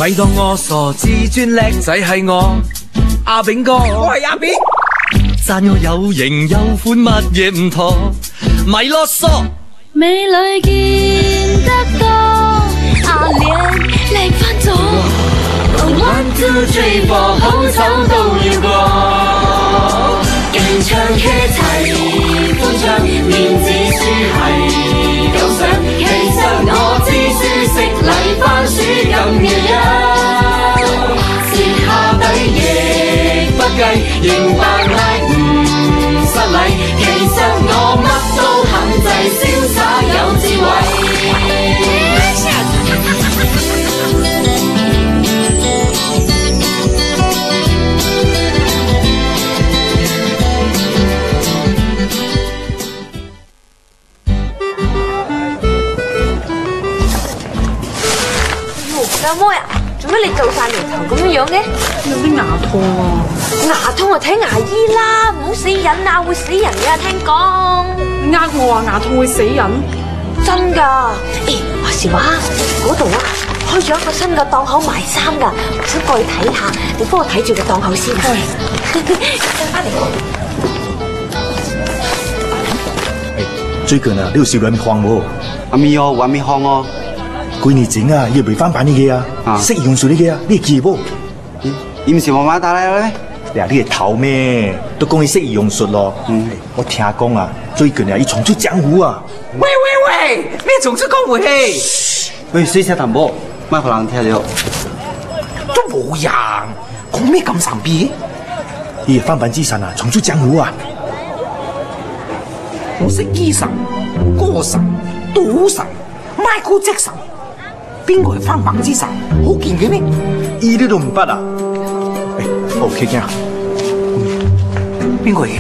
咪當我傻，自尊叻仔係我阿炳哥，我係阿炳。讚我有型有款，乜嘢唔妥？咪囉嗦。美女見得多，阿臉靚返咗。One two three four， 好醜都要過。勁唱 K 齊歡唱，面子書係夠想。其實我知書識禮，番薯咁嘅樣，蝕下底亦不計，仍扮係唔失禮。其實我乜都肯制，瀟灑有智慧。阿妹啊，做咩你皺晒眉頭咁樣嘅？有啲牙痛啊！牙痛啊，睇牙醫啦，唔好死忍啊，會死人㗎，聽講。你呃我話牙痛會死人？真㗎！話時話嗰度啊，開咗一個新嘅檔口賣衫㗎，我想過去睇下，你幫我睇住個檔口先。翻嚟。最近啊，呢度少兩礦喎。阿咪哦，玩咩礦哦？佢哋整啊，要未翻版啲嘢啊，識用數啲嘢啊，呢個記噃。你唔是慢慢打嚟咧？嗱，呢個頭咩？都講你識用術咯。我聽講啊，最近啊要重出江湖啊。喂，咩重出江湖戲？喂，水車淡薄，咪可能聽咗。都冇人，講咩咁神秘？呢個翻版之神啊，重出江湖啊！我識醫神、歌神、賭神、Michael Jackson。邊個係翻版之神？好見嘅咩？呢啲都唔得啊！OK 嘅，邊個嘢？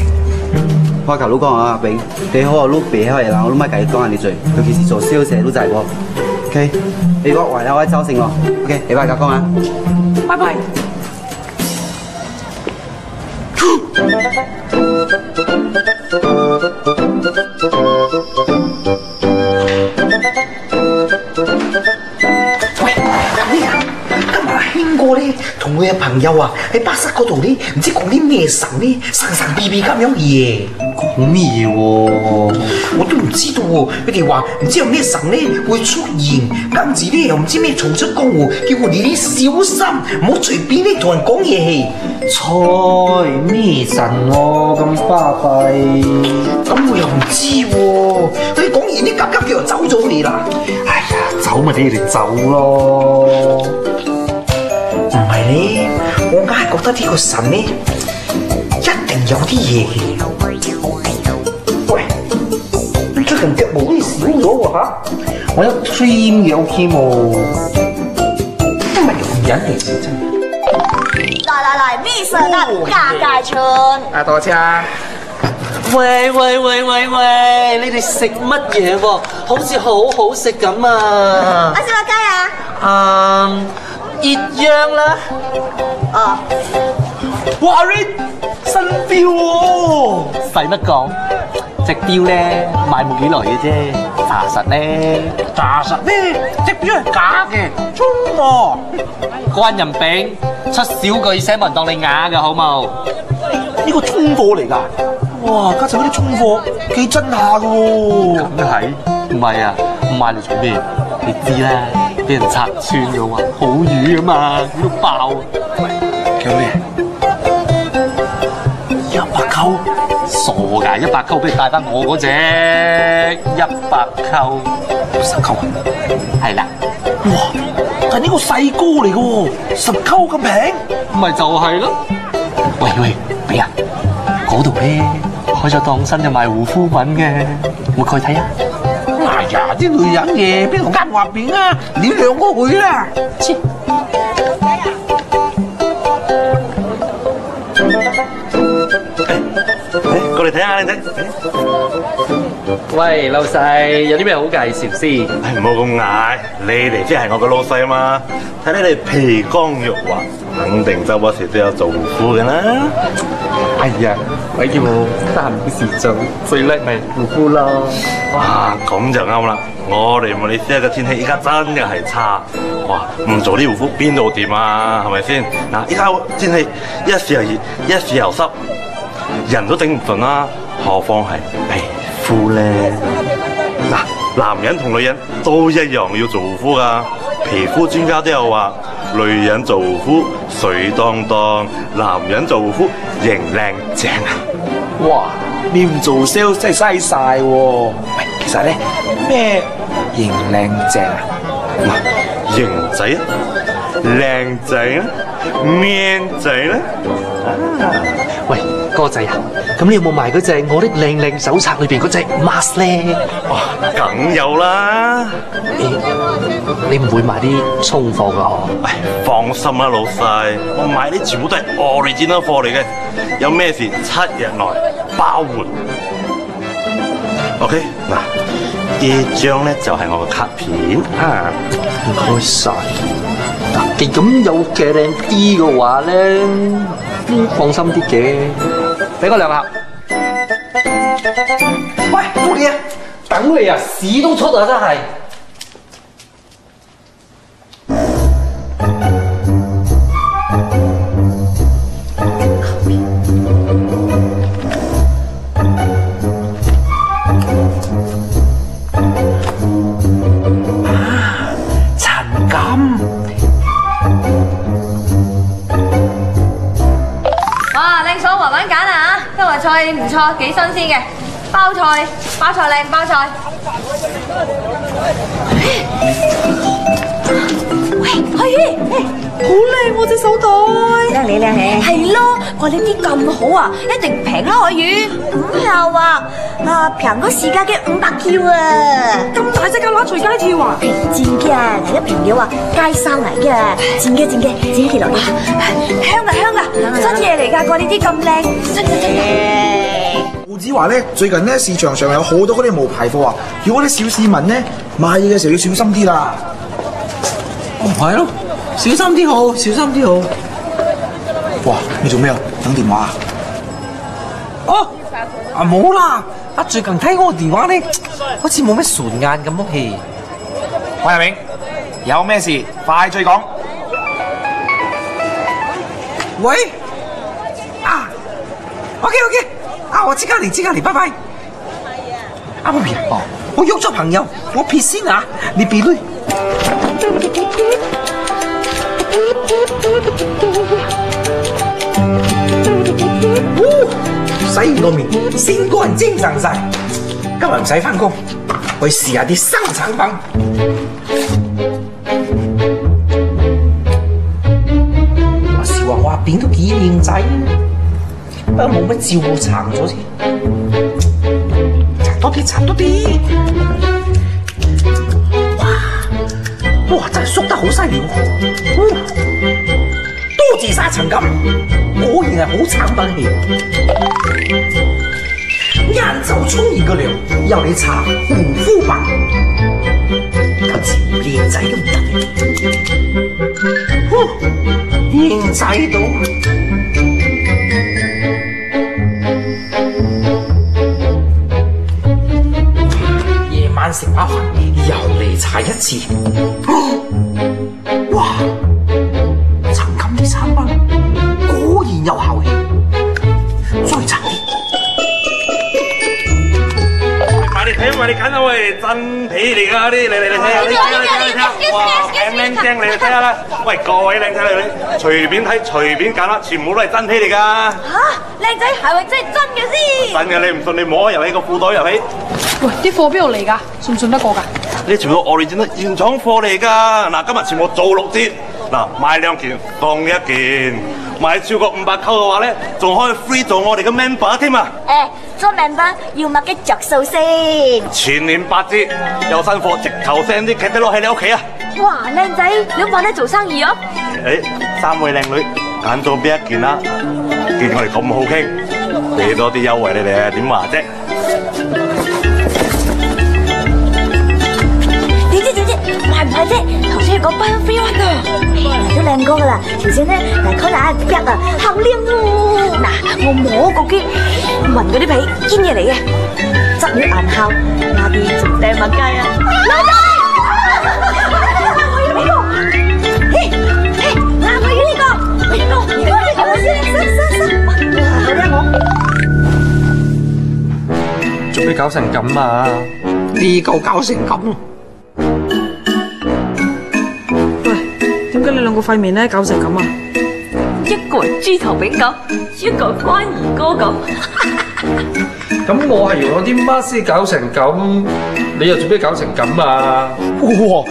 我頭佬講啊，阿炳，你好啊，碌鼻開啦，我都咪繼續講下你罪，尤其是做銷售都就係喎。OK， 你個圍有位周成咯。OK，你拜夾講啊。拜拜。興哥咧，同佢嘅朋友啊喺巴剎嗰度咧，唔知講啲咩神咧，神秘秘咁樣嘢。講咩嘢喎？我都唔知道喎。佢哋話唔知有咩神咧會出現，跟住咧又唔知咩重出江湖，叫我哋啲小心，唔好隨便咧同人講嘢。菜咩神喎？咁巴閉？咁我又唔知喎。佢哋講完啲急急腳就走咗你啦。哎呀，走咪你哋走咯。唔係咧，我硬係覺得呢個神咧一定有啲嘢嘅。喂，你最近腳毛好似少咗喎嚇！我有 trim 嘅 OK 冇？唔係容忍嚟先真。來，蜜色的大概春。啊，多謝。喂，你哋食乜嘢喎？好似好好食咁啊！我食乜雞啊？熱釀啦。哦。哇 ，Red 新錶喎，使乜講？隻錶咧賣冇幾耐嘅啫，查實咧。查實咧，隻錶係假嘅，中喎。關人餅出小句寫文當你啞嘅好冇？呢個衝貨嚟㗎。哇，家陣嗰啲衝貨幾真下㗎喎。咁係？唔係啊，買嚟做咩？你知啦，俾人拆穿嘅話，好魚啊嘛，魚都爆。喂，叫咩？100扣？傻㗎，100扣俾你帶翻我嗰隻100扣，10扣啊？係啦。哇！但係呢個細哥嚟嘅喎，10扣咁平？咪就係咯。喂，俾啊！嗰度咧開咗檔新嘅賣護膚品嘅，會過去睇下。哎呀，啲女人嘢邊度啱話邊啊？你兩個去啦。切！過嚟睇下你睇。喂，老細，有啲咩好介紹先？唔好咁嗌，你哋即係我個老細啊嘛。睇你哋皮光肉滑，肯定周不時都有做護膚嘅啦。哎呀，鬼叫我得閒冇事做，最叻咪護膚咯。哇，咁就啱啦！我哋馬來西亞嘅天氣依家真嘅係差，哇！唔做啲護膚邊度掂啊？係咪先？嗱，依家天氣一時又熱，一時又濕，人都頂唔順啦，何況係皮膚咧？嗱，男人同女人都一樣要做護膚噶，皮膚專家都有話，女人做護膚水當當，男人做護膚型靚正啊！哇！你唔做 sales 真係嘥晒喎。喂，其實咧咩型靚正啊？嗱，型仔啊，靚仔啊，面仔咧。喂，哥仔啊，咁你有冇賣嗰隻我的靚靚手冊裏邊嗰隻 mask 咧？哇，梗有啦！你唔會賣啲沖貨噶嗬？唉，放心啦，老細，我買啲全部都係 original 貨嚟嘅，有咩事7日內包換。OK， 嗱，呢張咧就係我嘅卡片啊，唔該晒。嗱，既咁有嘅靚啲嘅話咧，放心啲嘅，俾我2盒。喂，做嘢，等你啊，屎都出啊，真係。菜唔錯，幾新鮮嘅包菜，包菜靚包菜。喂，阿姨，好靚喎隻手袋，靚你靚你。係咯，我呢啲咁好啊，一定平啦，阿姨。咁又話平過市價嘅500Q啊！咁大隻蛤乸隨街跳啊！賤嘅，係一平料啊，街衫嚟嘅，賤嘅，剪起落嚟。香啊香啊，新嘢嚟㗎，個呢啲咁靚，新嘅。報紙話咧，最近咧市場上有好多嗰啲冒牌貨啊，叫我啲小市民咧買嘢嘅時候要小心啲啦。係咯，小心啲好，小心啲好。哇，你做咩啊？等電話啊？哦，冇啦，最近睇我電話咧，好似冇咩順眼咁咯。嘿，喂，阿明，有咩事快脆講。喂，OK， 我即刻嚟，拜拜。阿妹啊，我約咗朋友，我撇先啊，你別累。洗完個面，先個人精神晒。今日唔使返工，我去試下啲新產品。話時話我阿扁都幾靚仔，不過冇乜照顧殘咗先。搽多啲。哇！真係縮得好犀利喎！多謝晒陳錦，果然係好產品嚟。晏晝沖完個涼，由你搽護膚品，今次靚仔都唔得，靚仔到。夜晚食飽飯，又嚟搽一次。哇！陳錦啲產品果然有效氣，再搽啲。買你睇，買你揀啊！喂，真皮嚟㗎啲，你睇下，你睇下，哇，靚靚正，你睇下啦！喂，各位靚仔靚女，隨便睇，隨便揀啦，全部都係真皮嚟㗎。嚇，靚仔係咪真係真嘅先？真嘅，你唔信你摸入喺個褲袋入起。喂，啲貨邊度嚟㗎？信唔信得過㗎？呢全部都original原廠貨嚟㗎。嗱，今日全部做6折，嗱，買2件送1件，買超過500扣嘅話咧，仲可以 free 做我哋嘅 member 添啊！做 member 要乜嘅着數先？全年8折，有新貨直頭 send 啲 catalog 喺你屋企啊！哇，靚仔，你搵得做生意啊！3位靚女揀咗邊一件啦？見我哋咁好傾，俾多啲優惠你哋啊，點話啫？買唔買啫？頭先係講 buy one free one啊，都靚哥噶啦，條線咧嗱，佢嗱一啊，好靚喎！嗱，我摸嗰啲聞嗰啲皮堅嘢嚟嘅，質料硬效，那啲仲掟物雞啊！老細，我要呢個，我要呢個，做咩搞成咁啊？呢個搞成咁。喂，點解你兩個塊面咧搞成咁啊？一個係豬頭餅咁，一個係關兒哥咁。咁我係用咗啲乜先搞成咁？你又做咩搞成咁啊？哇！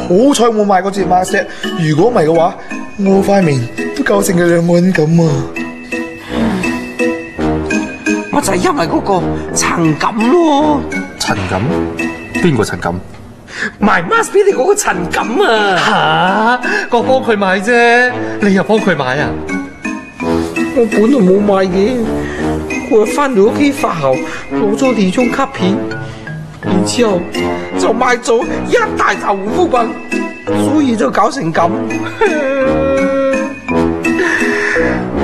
好彩我買嗰隻 mask， 如果唔係嘅話，我塊面都搞成佢兩個人咁啊！我就係因為嗰個陳錦咯。陳錦？邊個陳錦？賣 mask 俾你嗰個陳錦啊！我幫佢買啫，你又幫佢買啊？我本來冇買嘅，我翻到屋企發後攞咗2張卡片，然之後就買咗一大頭護膚品，所以就搞成咁。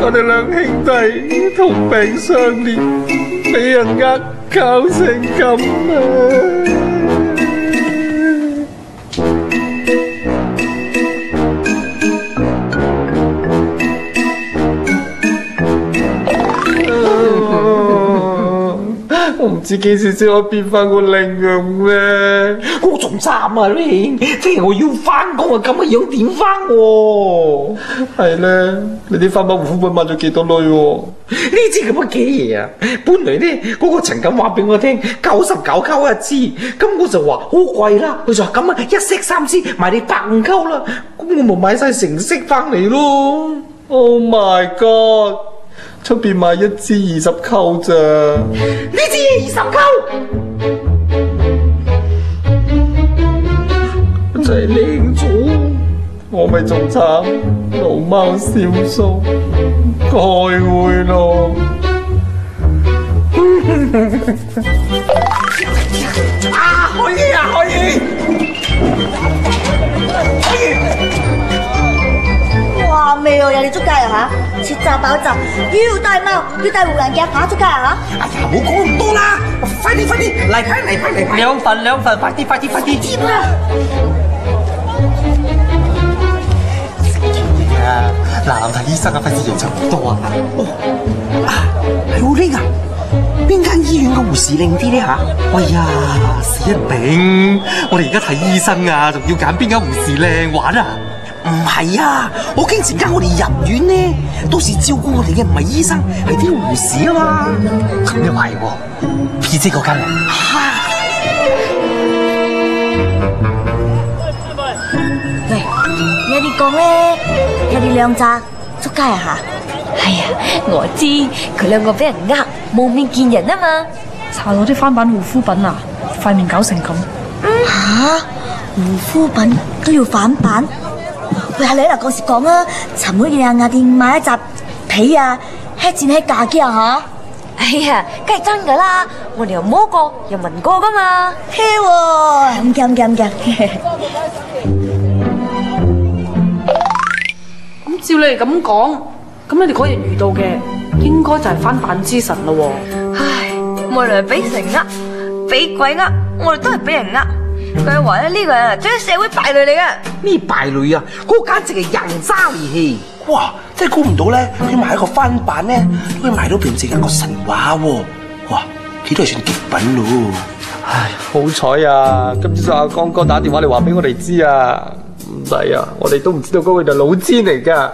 我哋兩兄弟同病相憐，俾人搞成咁啊！我唔知幾時先可以變翻個靚樣咩？我仲慘啊你！聽日我要翻工啊，咁嘅樣點翻喎？係咧，你啲翻版護膚品買咗幾多鐳喎？呢支咁嘅嘅嘢啊！本來咧嗰個陳錦話俾我聽99溝一支，咁我就話好貴啦。佢就話咁啊，一 set 3支賣你150溝啦。咁我咪買晒成 set 翻嚟咯。Oh my god！出邊賣1支20溝咋？呢支嘢20溝，真係靚咗，我咪仲慘，老貓燒鬚，開會咯。啊！可以啊，可以。哇！未喎，有你出街啊嚇！切炸爆炸，要戴帽，要戴護欄鏡跑出街啊嚇！哎呀，唔好講咁多啦，快啲嚟派！兩份，快啲！接啦！啊，男睇醫生啊，費事人差唔多啊！係喎呢個，邊間醫院嘅護士靚啲咧嚇？哎呀，死一餅！我哋而家睇醫生啊，仲要揀邊間護士靚玩啊？唔係啊，我驚陣間我哋入院呢，到時照顧我哋嘅唔係醫生，係啲護士啊嘛。咁又係喎，P 姐嗰間啊。喂，有啲講咧，有啲兩咋出街啊嚇？係啊，我知佢兩個俾人呃，冇面見人啊嘛。搽咗啲翻版護膚品啊，塊面搞成咁。嚇，護膚品都要反版？喂，阿你嗱講時講啊，尋日去亞店買一集皮啊，吃戰吃價嘅啊嚇！哎呀，梗係真噶啦，我哋又摸過又聞過噶嘛，嘿喎，咁嘅。咁照你哋咁講，咁你哋嗰日遇到嘅應該就係翻版之神咯喎。唉，我哋係俾神呃，俾鬼呃，我哋都係俾人呃。佢話咧呢個人啊，真係社會敗類嚟嘅。咩敗類啊？嗰個簡直係人渣利器！哇，真係估唔到咧，佢賣一個翻版咧，都可以賣到變成一個神話喎！哇，佢都係算極品咯！唉，好彩啊！今朝阿江哥打電話嚟話俾我哋知啊，唔係啊，我哋都唔知道嗰個就老千嚟噶。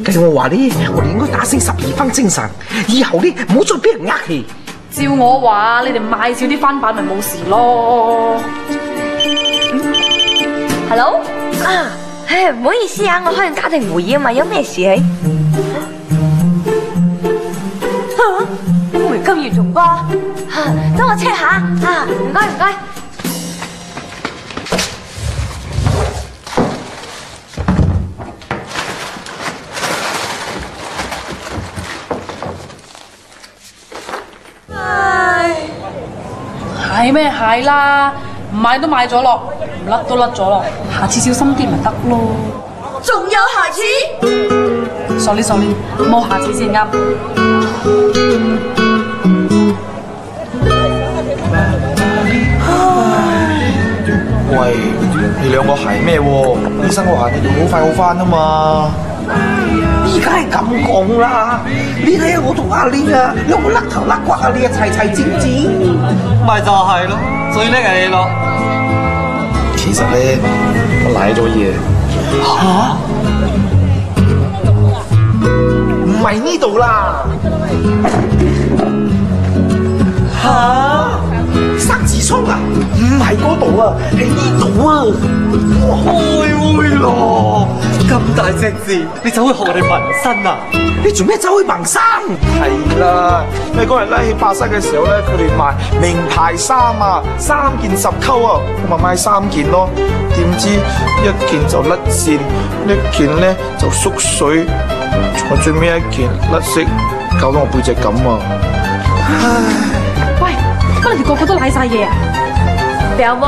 計我話咧，我哋應該打醒12分精神，以後咧唔好再俾人呃氣。照我話，你哋買少啲翻版咪冇事咯。Hello 啊，唉，唔好意思啊，我開緊家庭會議啊嘛，有咩事啊？嚇，唔係咁嚴重啩？嚇，等我 check 下啊，唔該。係咩蟹啦？唔買都買咗咯，唔甩都甩咗咯，下次小心啲咪得咯。仲有下次？ sorry，冇下次先啱。喂，你兩個係咩喎？醫生話你哋好快好翻啊嘛。而家係咁講啦，你睇下我同阿蓮啊，兩個甩頭甩骨啊，你啊齊齊整整，咪就係咯，最叻係你咯。其實咧，我賴咗嘢。嚇？唔係呢度啦。嚇？生痔瘡啊？唔係嗰度啊，係呢度啊。開會咯！咁大隻字，你走去學人哋紋身啊？你做咩走去紋身？係啦，你嗰日咧喺巴西嘅時候咧，佢哋賣名牌衫啊，3件10扣啊，我咪買3件咯。點知1件就甩線，1件咧就縮水，仲有最尾1件甩色，搞到我背脊咁啊！喂，乜你哋個個都舐晒嘢啊？表妹，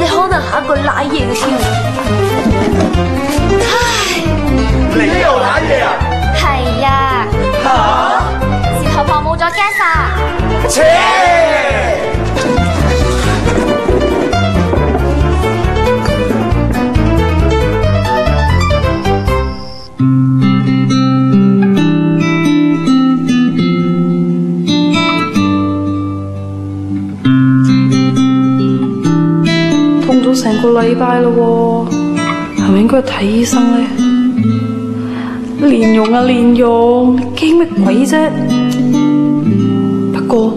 你可能係一個舐嘢嘅添。你又舐嘢啊？係啊。嚇！舌頭婆冇咗 gas 啊！切！痛咗成個禮拜咯喎，係咪應該去睇醫生咧？蓮蓉啊蓮蓉，驚乜鬼啫？不過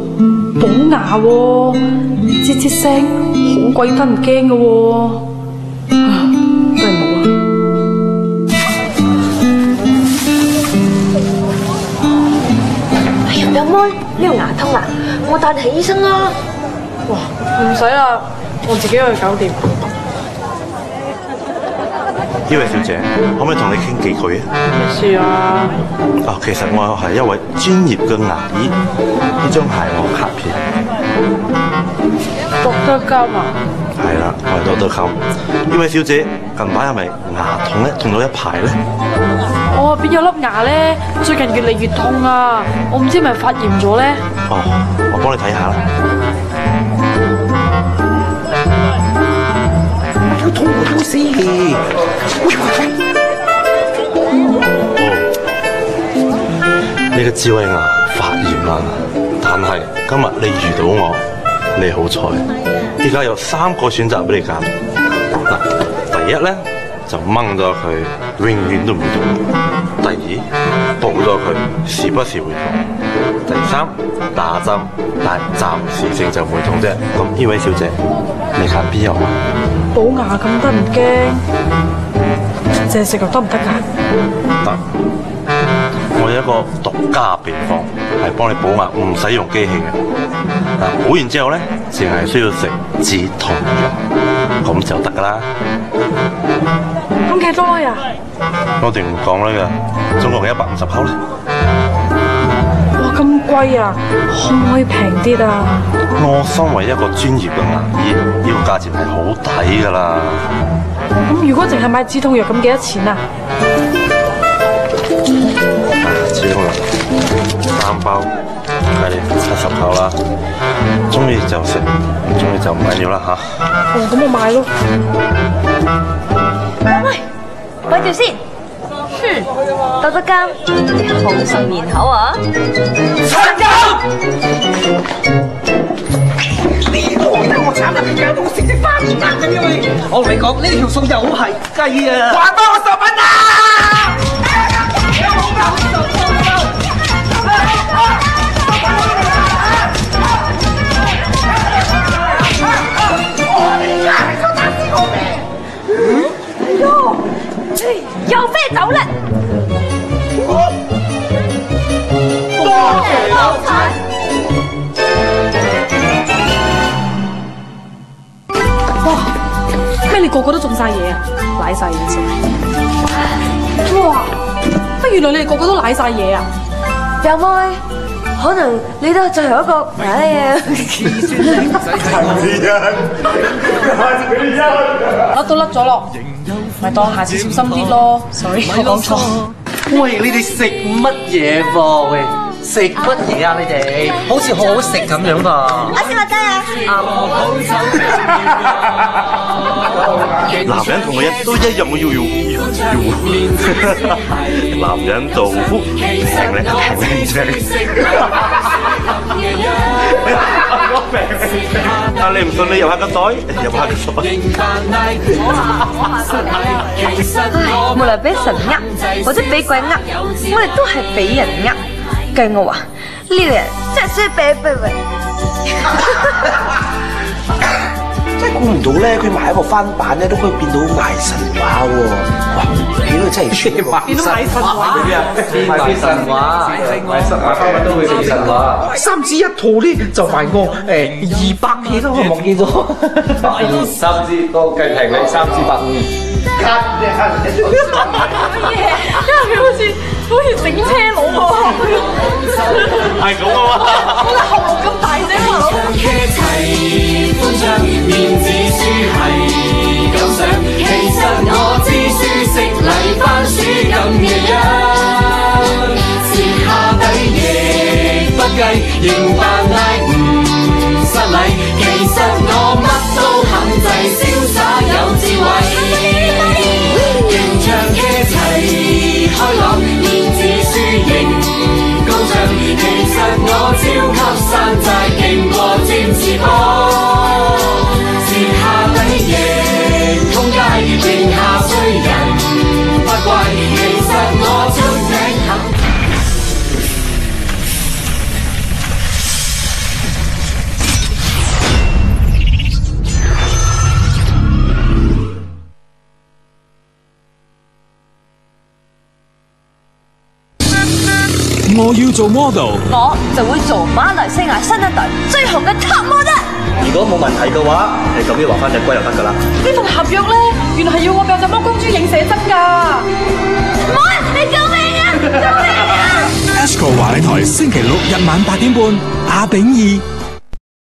補牙喎，吱吱聲，好鬼得人驚噶喎，都係冇啦。哎呀，表妹，呢度牙痛啊，我帶你睇醫生啊。哇，唔使啦，我自己去搞掂。呢位小姐，可唔可以同你傾幾句啊？咩事啊？其實我係一位專業嘅牙醫，呢張係我卡片。讀得金啊？係啦，我係讀得金。呢位小姐近排係咪牙痛咧？痛咗一排咧？我邊有粒牙咧？最近越嚟越痛啊！我唔知係咪發炎咗咧？哦，我幫你睇下啦。要痛我都死嘅。你嘅智慧牙發炎啦，但係今日你遇到我，你好彩。依家有3個選擇俾你揀。嗱，第一咧就掹咗佢，永遠都唔會痛；第二，補咗佢，時不時會痛；第三，打針，但係暫時性就唔會痛啫。咁呢位小姐，你揀邊樣啊？補牙咁得唔驚？淨係食藥得唔得㗎？得。我有一個獨家秘方，係幫你補牙唔使用機器嘅。嗱，補完之後咧，淨係需要食止痛藥，咁就得噶啦。咁幾多呀？我哋唔講啦㗎，總共150扣咧。哇，咁貴啊！可唔可以平啲啊？我身為一個專業嘅牙醫，呢個價錢係好抵噶啦。咁如果淨係買止痛藥，咁幾多錢啊？止痛藥3包，計你70扣啦。中意就食，唔中意就唔緊要啦吓。哦，咁我買咯。喂，咪住先。豆得監，你好順面口啊！陳金，呢個我慘啦，搞到我食隻花面咁樣。我同你講，呢條數又係雞啊！還翻我10蚊啊！又飛走啦！多謝老闆。哇！咩？你個個都中晒嘢啊？舐晒嘢先。哇！原來你哋個個都舐晒嘢啊？表妹，可能你都係最後一個。哎呀！甩都甩咗咯，咪當下次小心啲咯。Sorry，我講錯。喂，你哋食乜嘢噃？喂，食乜嘢啊？你哋好似好好食咁樣噃。我先話齋啊！男人同女人都一樣嘅要，男人做夫平靚正。啊！你唔信你入下個袋，入下個袋。無論俾神呃或者俾鬼呃，我哋都係俾人呃。計我話呢個人真係衰啤啤喂！真係估唔到咧，佢買一個翻版咧都可以變到賣神話喎！哇，呢個真係出變到賣神話嗰啲啊！賣神話，賣神話翻版都會變神話。3支一套咧就賣我200幾咯，我忘記咗。3支都計平你3支150。因為佢好似整車佬喎，係咁啊嘛！我個喉嚨咁大啫嘛！面子書係咁想，其實我知書食禮番薯咁嘅樣，蝕下底亦不計，仍扮嗌唔失禮。其實我乜都肯制，瀟灑有智慧。形象嘅齊開朗，面子書型高尚。其實我超級山寨，勁過占士邦。蝕下底亦通街，認下衰人不怪。其實我出名肯。我要做 model， 我就會做馬來西亞新一代最紅嘅 top model。如果冇問題嘅話，你咁樣還翻隻龜就得㗎啦。呢份合約咧，原來係要我教隻魔公豬影寫真㗎。冇人，你救命啊！救命啊 ！Astro 華麗台星期六日晚8點半，阿炳義。